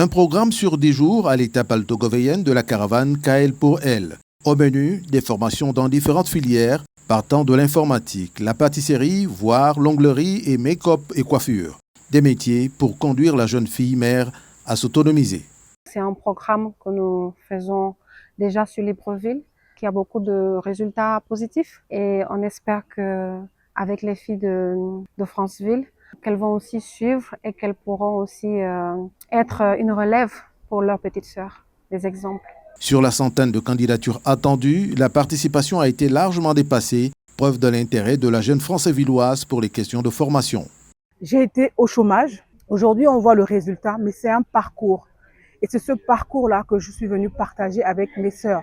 Un programme sur 10 jours à l'étape altogovéenne de la caravane KL pour elle. Au menu, des formations dans différentes filières, partant de l'informatique, la pâtisserie, voire l'onglerie et make-up et coiffure. Des métiers pour conduire la jeune fille mère à s'autonomiser. C'est un programme que nous faisons déjà sur Libreville, qui a beaucoup de résultats positifs. Et on espère qu'avec les filles de Franceville, qu'elles vont aussi suivre et qu'elles pourront aussi être une relève pour leurs petites sœurs, des exemples. Sur la centaine de candidatures attendues, la participation a été largement dépassée, preuve de l'intérêt de la jeune Françaivilloise pour les questions de formation. J'ai été au chômage. Aujourd'hui, on voit le résultat, mais c'est un parcours. Et c'est ce parcours-là que je suis venue partager avec mes sœurs.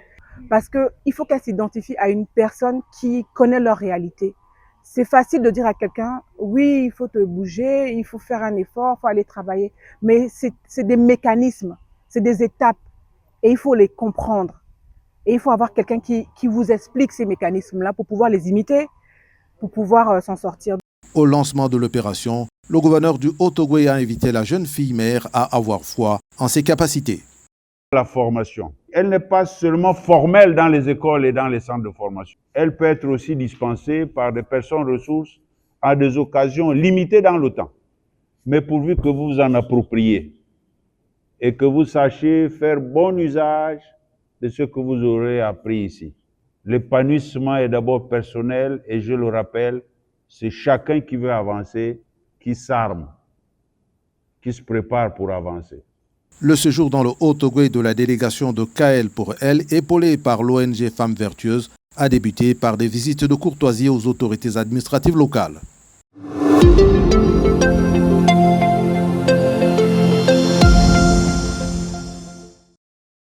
Parce qu'il faut qu'elles s'identifient à une personne qui connaît leur réalité. C'est facile de dire à quelqu'un, oui, il faut te bouger, il faut faire un effort, il faut aller travailler. Mais c'est des mécanismes, c'est des étapes. Et il faut les comprendre. Et il faut avoir quelqu'un qui vous explique ces mécanismes-là pour pouvoir les imiter, pour pouvoir s'en sortir. Au lancement de l'opération, le gouverneur du Haut-Ogooué a invité la jeune fille mère à avoir foi en ses capacités. La formation, elle n'est pas seulement formelle dans les écoles et dans les centres de formation. Elle peut être aussi dispensée par des personnes ressources à des occasions limitées dans le temps. Mais pourvu que vous vous en appropriez et que vous sachiez faire bon usage de ce que vous aurez appris ici. L'épanouissement est d'abord personnel et je le rappelle, c'est chacun qui veut avancer, qui s'arme, qui se prépare pour avancer. Le séjour dans le Haut-Ogooué de la délégation de KL pour elle, épaulée par l'ONG Femmes Vertueuses, a débuté par des visites de courtoisie aux autorités administratives locales.